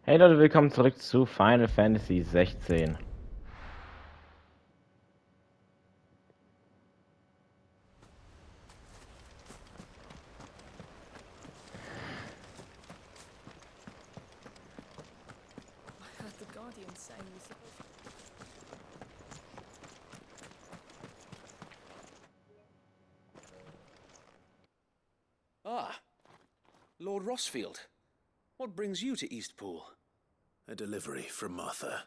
Hey Leute, willkommen zurück zu Final Fantasy 16. I heard the Guardian saying we're supposed to... Ah, Lord Rossfield. What brings you to Eastpool? A delivery from Martha.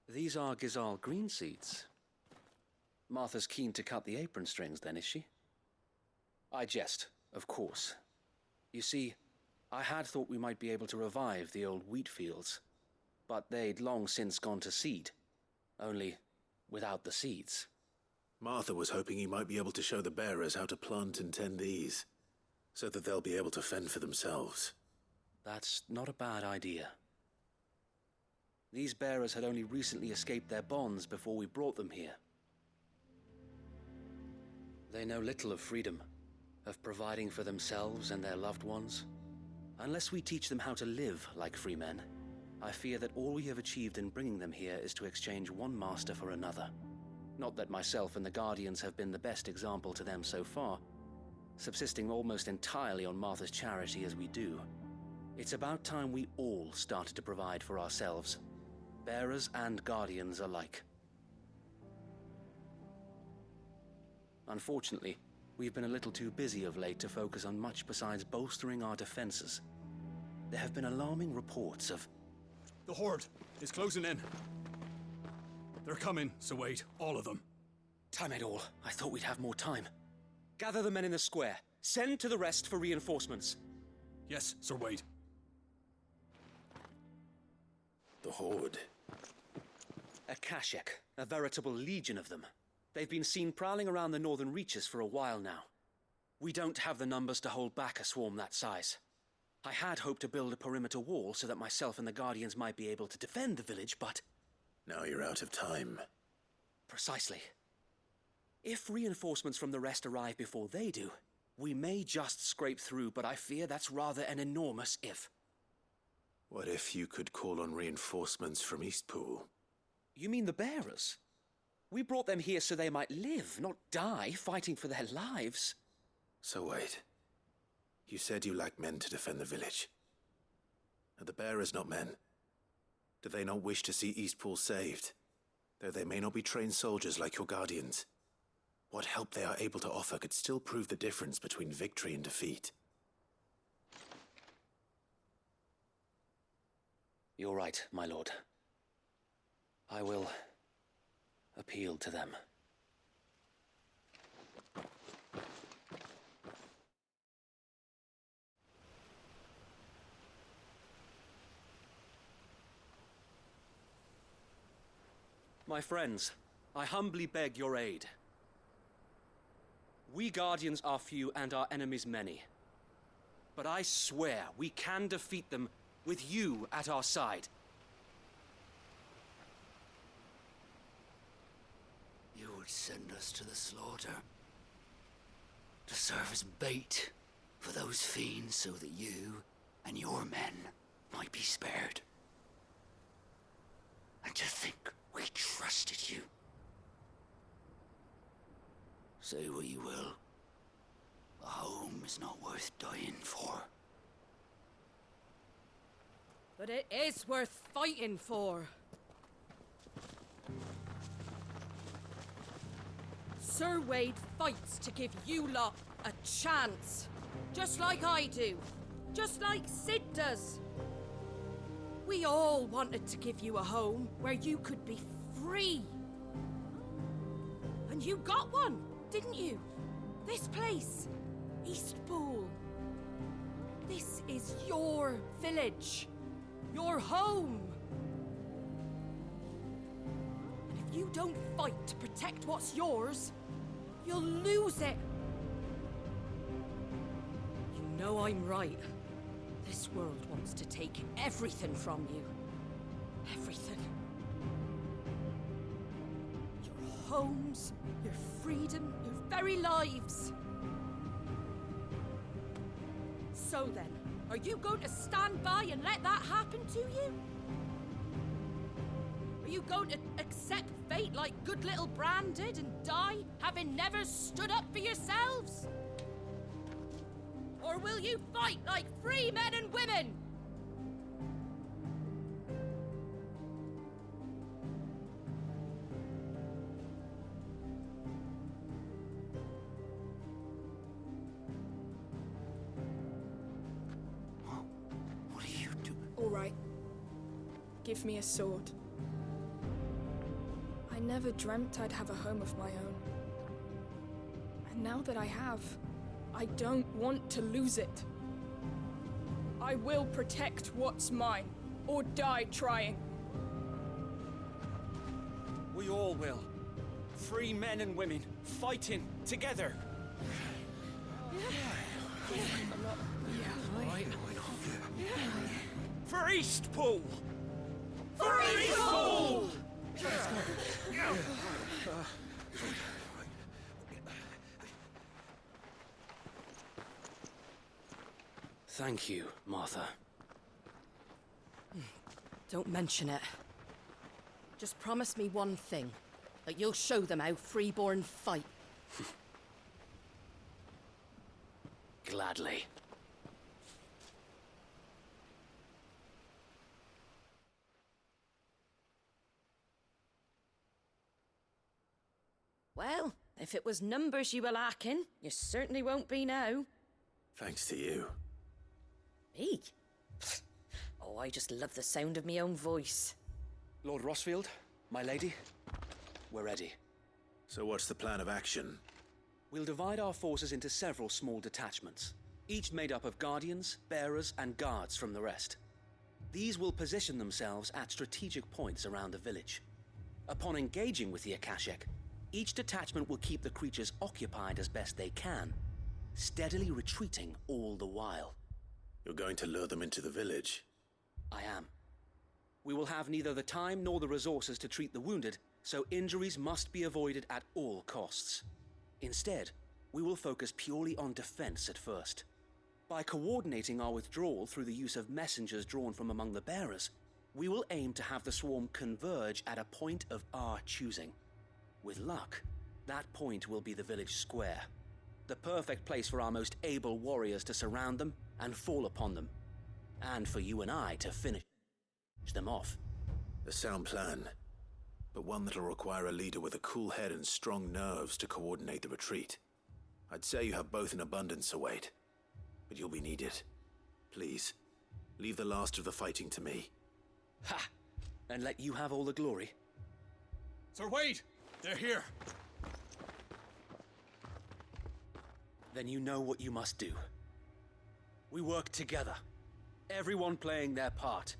These are Gizal green seeds. Martha's keen to cut the apron strings then, is she? I jest, of course. You see, I had thought we might be able to revive the old wheat fields, but they'd long since gone to seed, only without the seeds. Martha was hoping he might be able to show the bearers how to plant and tend these, so that they'll be able to fend for themselves. That's not a bad idea. These bearers had only recently escaped their bonds before we brought them here. They know little of freedom, of providing for themselves and their loved ones. Unless we teach them how to live like free men, I fear that all we have achieved in bringing them here is to exchange one master for another. Not that myself and the Guardians have been the best example to them so far, subsisting almost entirely on Martha's charity as we do. It's about time we all started to provide for ourselves, bearers and Guardians alike. Unfortunately, we've been a little too busy of late to focus on much besides bolstering our defenses. There have been alarming reports of... The Horde is closing in. They're coming, so wait, all of them. Time it all. I thought we'd have more time. Gather the men in the square. Send to the rest for reinforcements. Yes, Sir Wade. The Horde. A Kashek, a veritable legion of them. They've been seen prowling around the northern reaches for a while now. We don't have the numbers to hold back a swarm that size. I had hoped to build a perimeter wall so that myself and the Guardians might be able to defend the village, but... Now you're out of time. Precisely. If reinforcements from the rest arrive before they do, we may just scrape through, but I fear that's rather an enormous if. What if you could call on reinforcements from Eastpool? You mean the bearers? We brought them here so they might live, not die fighting for their lives. So wait. You said you lack men to defend the village. Are the bearers not men? Do they not wish to see Eastpool saved? Though they may not be trained soldiers like your Guardians, what help they are able to offer could still prove the difference between victory and defeat. You're right, my lord. I will appeal to them. My friends, I humbly beg your aid. We Guardians are few and our enemies many. But I swear we can defeat them with you at our side. You would send us to the slaughter, to serve as bait for those fiends so that you and your men might be spared. And to think we trusted you. Say what you will, a home is not worth dying for. But it is worth fighting for. Sir Wade fights to give you lot a chance. Just like I do. Just like Sid does. We all wanted to give you a home where you could be free. And you got one, didn't you? This place, Eastpool. This is your village. Your home. And if you don't fight to protect what's yours, you'll lose it. You know I'm right. This world wants to take everything from you. Everything. Your homes, your freedom, your very lives. So then, are you going to stand by and let that happen to you? Are you going to accept fate like good little Bran did and die, having never stood up for yourselves? Or will you fight like free men and women? What are you doing? All right. Give me a sword. I never dreamt I'd have a home of my own. And now that I have, I don't want to lose it. I will protect what's mine, or die trying. We all will. Free men and women, fighting together. For Eastpool! For Eastpool! Thank you, Martha. Don't mention it. Just promise me one thing. That you'll show them how freeborn fight. Gladly. Well, if it was numbers you were lacking, you certainly won't be now. Thanks to you. Me? Oh, I just love the sound of my own voice. Lord Rossfield, my lady, we're ready. So what's the plan of action? We'll divide our forces into several small detachments, each made up of guardians, bearers, and guards from the rest. These will position themselves at strategic points around the village. Upon engaging with the Akashek, each detachment will keep the creatures occupied as best they can, steadily retreating all the while. You're going to lure them into the village? I am. We will have neither the time nor the resources to treat the wounded, so injuries must be avoided at all costs. Instead, we will focus purely on defense at first. By coordinating our withdrawal through the use of messengers drawn from among the bearers, we will aim to have the swarm converge at a point of our choosing. With luck, that point will be the village square, the perfect place for our most able warriors to surround them and fall upon them, and for you and I to finish them off. A sound plan, but one that'll require a leader with a cool head and strong nerves to coordinate the retreat. I'd say you have both in abundance, Await, but you'll be needed. Please, leave the last of the fighting to me. Ha! And let you have all the glory. Sir Wade! They're here! Then you know what you must do. We work together, everyone playing their part,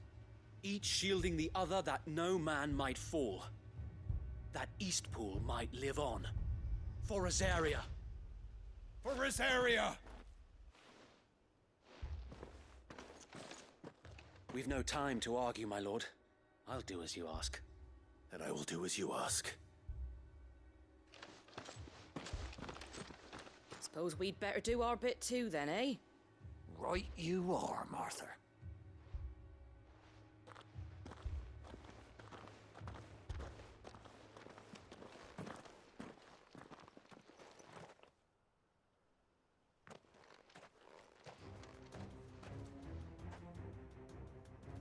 each shielding the other that no man might fall, that Eastpool might live on. For Rosaria! For Rosaria! We've no time to argue, my lord. I'll do as you ask. And I will do as you ask. Suppose we'd better do our bit too then, eh? Right you are, Martha.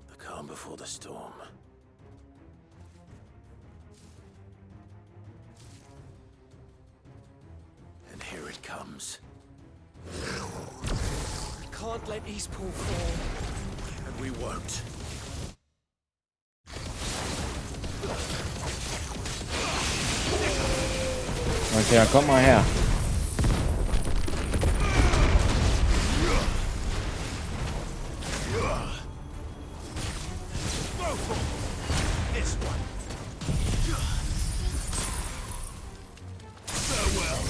The calm before the storm. And here it comes. We can't let Eastpool fall. And we won't. Okay, dann komm mal her. This one. Farewell.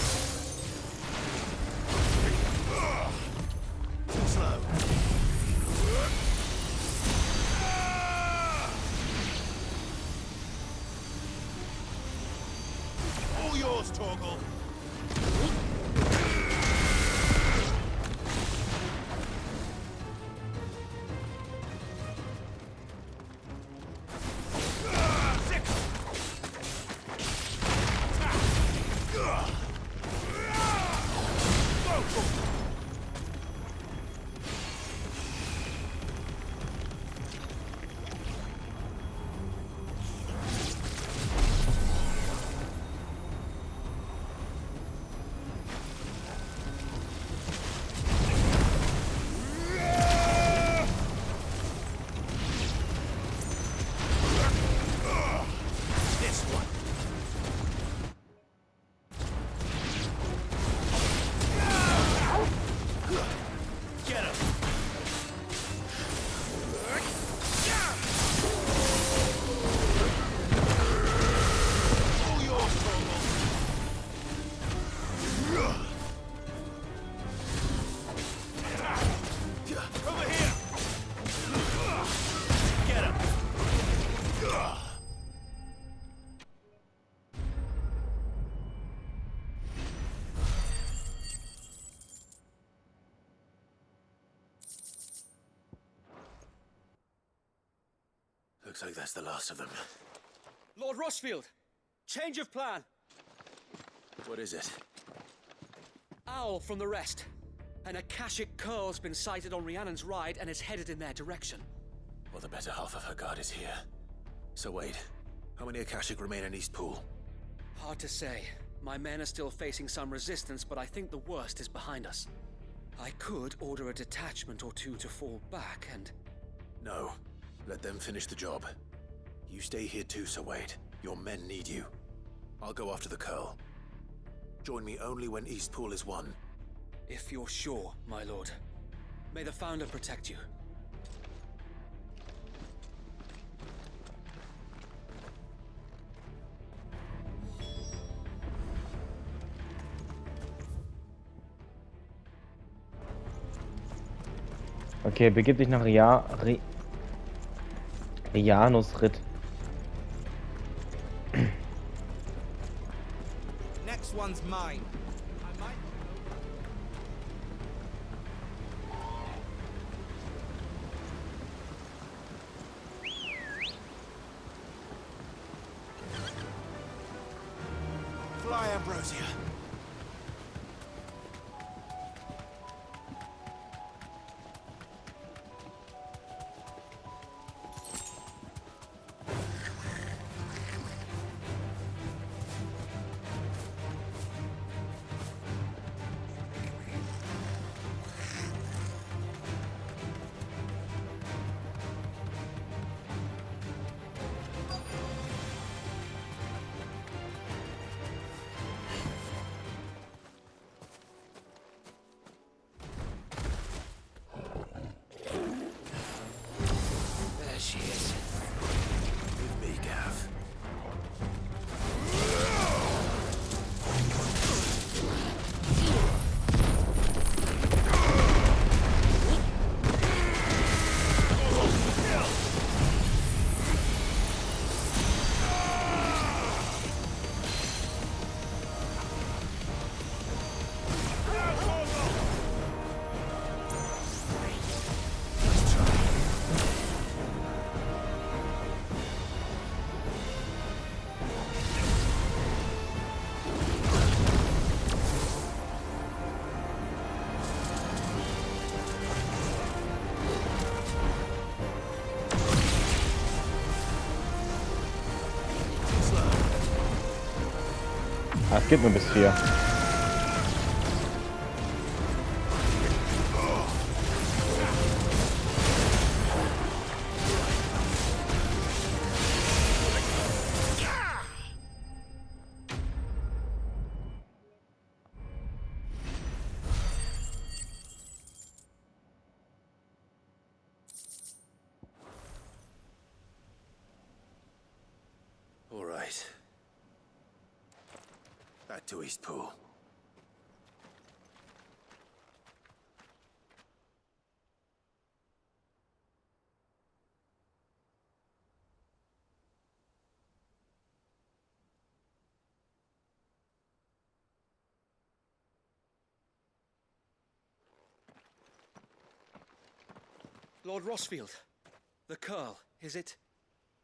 Too slow. All yours, Torgal. Looks like that's the last of them. Lord Rosfield! Change of plan! What is it? Owl from the rest. An Akashic curl's been sighted on Rhiannon's ride and is headed in their direction. Well, the better half of her guard is here. So wait, how many Akashic remain in Eastpool? Hard to say. My men are still facing some resistance, but I think the worst is behind us. I could order a detachment or two to fall back and... No. Let them finish the job. You stay here too, Sir Wade. Your men need you. I'll go after the curl. Join me only when Eastpool is won. If you're sure, my lord. May the Founder protect you. Okay, begib dich nach Rianus Ritt. Next one's mine. Fly, Ambrosia. There she is. With me, Gav. Ah, es geht nur bis 4. All right. Back to Eastpool. Lord Rosfield, the curl, is it?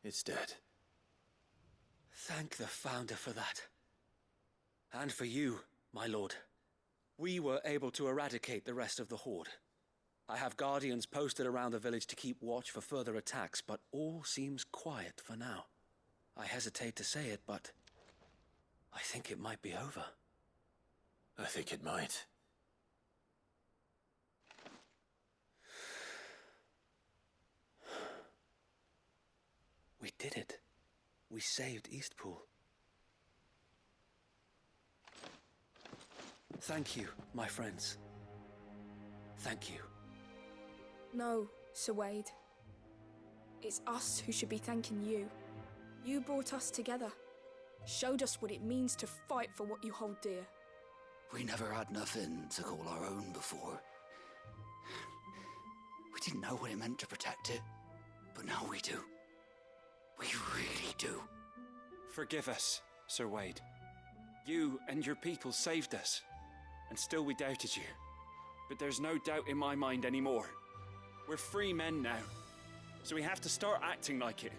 It's dead. Thank the Founder for that. And for you, my lord. We were able to eradicate the rest of the Horde. I have guardians posted around the village to keep watch for further attacks, but all seems quiet for now. I hesitate to say it, but I think it might be over. I think it might. We did it. We saved Eastpool. Thank you, my friends. Thank you. No, Sir Wade. It's us who should be thanking you. You brought us together. Showed us what it means to fight for what you hold dear. We never had nothing to call our own before. We didn't know what it meant to protect it, but now we do. We really do. Forgive us, Sir Wade. You and your people saved us, and still we doubted you. But there's no doubt in my mind anymore. We're free men now, so we have to start acting like it.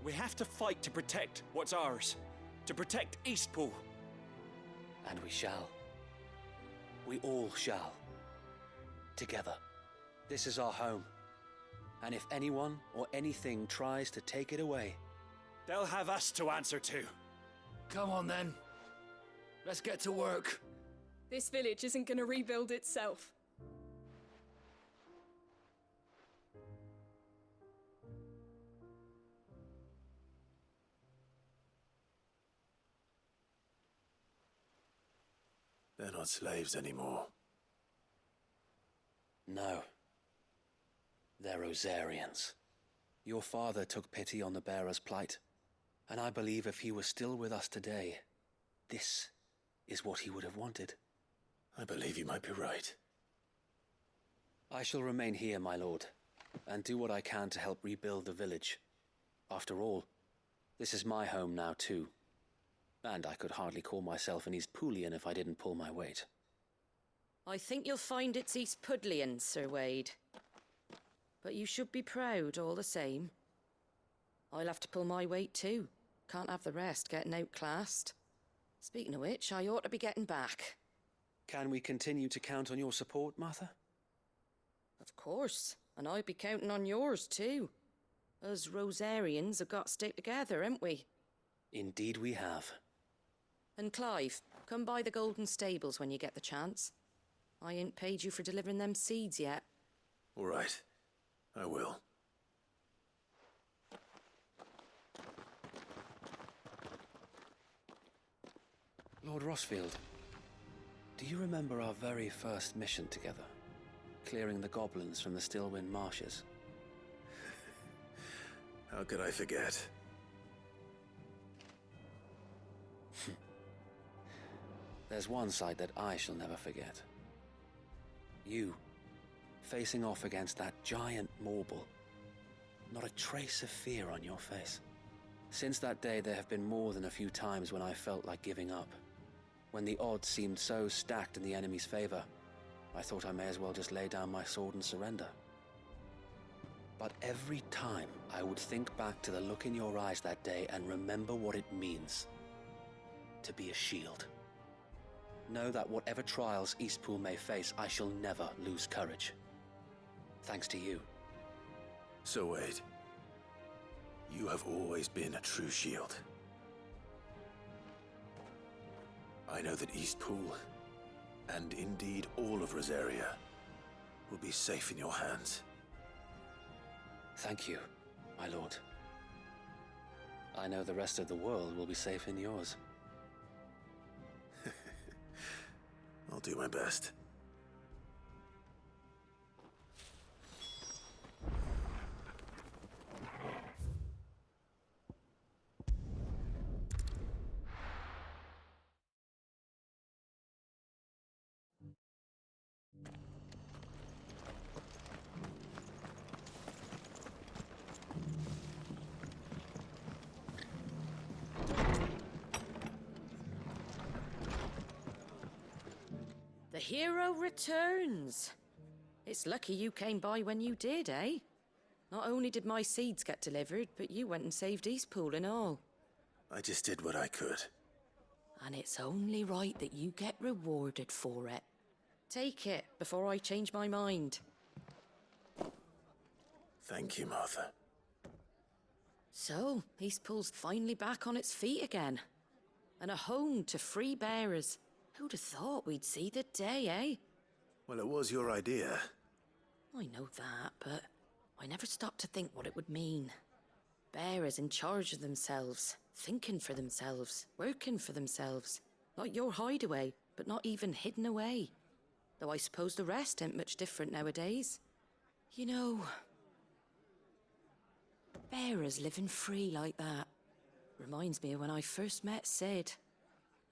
We have to fight to protect what's ours. To protect Eastpool. And we shall. We all shall. Together. This is our home. And if anyone or anything tries to take it away, they'll have us to answer to. Come on then. Let's get to work. This village isn't gonna rebuild itself. They're not slaves anymore. no. They're Rosarians. Your father took pity on the bearer's plight, and I believe if he were still with us today, this is what he would have wanted. I believe you might be right. I shall remain here, my lord, and do what I can to help rebuild the village. After all, this is my home now too, and I could hardly call myself an Eastpoolian if I didn't pull my weight. I think you'll find it's Eastpudlian, Sir Wade. But you should be proud all the same. I'll have to pull my weight too. Can't have the rest getting outclassed. Speaking of which, I ought to be getting back. Can we continue to count on your support, Martha? Of course, and I'd be counting on yours too. Us Rosarians have got to stick together, haven't we? Indeed we have. And Clive, come by the Golden Stables when you get the chance. I ain't paid you for delivering them seeds yet. All right. I will. Lord Rossfield, do you remember our very first mission together? Clearing the goblins from the Stillwind marshes? How could I forget? There's one side that I shall never forget. You, facing off against that giant Morble. Not a trace of fear on your face. Since that day, there have been more than a few times when I felt like giving up. When the odds seemed so stacked in the enemy's favor, I thought I may as well just lay down my sword and surrender. But every time, I would think back to the look in your eyes that day and remember what it means to be a shield. Know that whatever trials Eastpool may face, I shall never lose courage. Thanks to you. So Wade, you have always been a true shield. I know that Eastpool, and indeed all of Rosaria, will be safe in your hands. Thank you, my lord. I know the rest of the world will be safe in yours. I'll do my best. The hero returns. It's lucky you came by when you did, eh? Not only did my seeds get delivered, but you went and saved Eastpool and all. I just did what I could. And it's only right that you get rewarded for it. Take it before I change my mind. Thank you, Martha. So, Eastpool's finally back on its feet again. And a home to free bearers. Who'd have thought we'd see the day, eh? Well, it was your idea. I know that, but I never stopped to think what it would mean. Bearers in charge of themselves, thinking for themselves, working for themselves. Not your hideaway, but not even hidden away. Though I suppose the rest ain't much different nowadays. You know, bearers living free like that reminds me of when I first met Sid.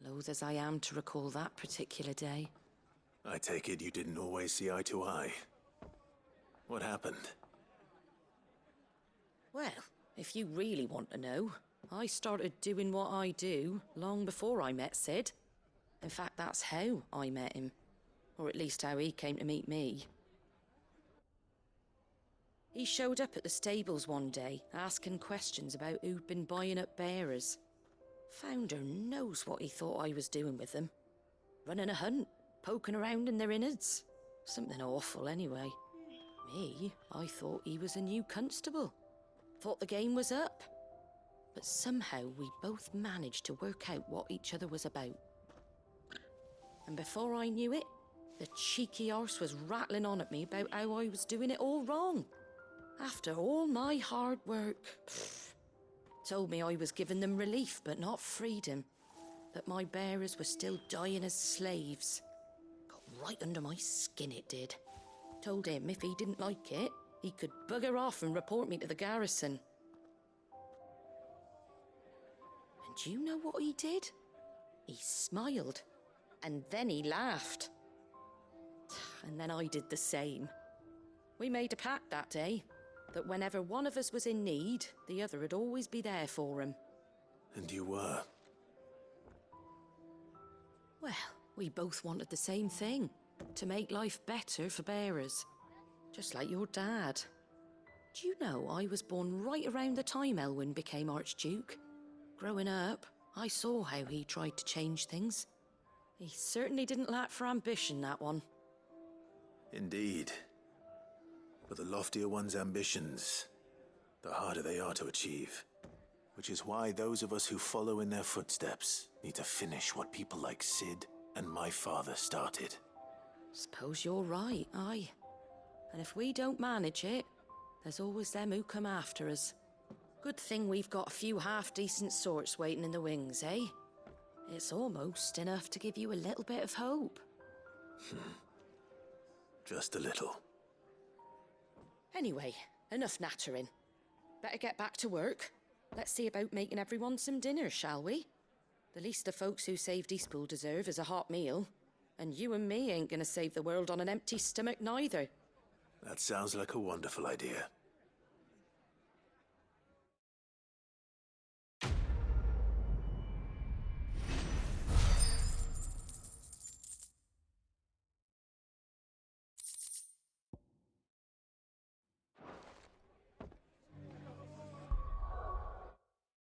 Loath as I am to recall that particular day. I take it you didn't always see eye to eye. What happened? Well, if you really want to know, I started doing what I do long before I met Sid. In fact, that's how I met him. Or at least how he came to meet me. He showed up at the stables one day, asking questions about who'd been buying up bearers. Founder knows what he thought I was doing with them. Running a hunt, poking around in their innards. Something awful, anyway. Me, I thought he was a new constable. Thought the game was up. But somehow we both managed to work out what each other was about. And before I knew it, the cheeky arse was rattling on at me about how I was doing it all wrong. After all my hard work. Told me I was giving them relief, but not freedom. That my bearers were still dying as slaves. Got right under my skin, it did. Told him if he didn't like it, he could bugger off and report me to the garrison. And do you know what he did? He smiled. And then he laughed. And then I did the same. We made a pact that day, that whenever one of us was in need, the other would always be there for him. And you were? Well, we both wanted the same thing. To make life better for bearers. Just like your dad. Do you know I was born right around the time Elwyn became Archduke? Growing up, I saw how he tried to change things. He certainly didn't lack for ambition, that one. Indeed. But the loftier one's ambitions, the harder they are to achieve. Which is why those of us who follow in their footsteps need to finish what people like Sid and my father started. Suppose you're right, aye. And if we don't manage it, there's always them who come after us. Good thing we've got a few half-decent sorts waiting in the wings, eh? It's almost enough to give you a little bit of hope. Just a little. Anyway, enough nattering. Better get back to work. Let's see about making everyone some dinner, shall we? The least the folks who saved Eastpool deserve is a hot meal. And you and me ain't gonna save the world on an empty stomach neither. That sounds like a wonderful idea.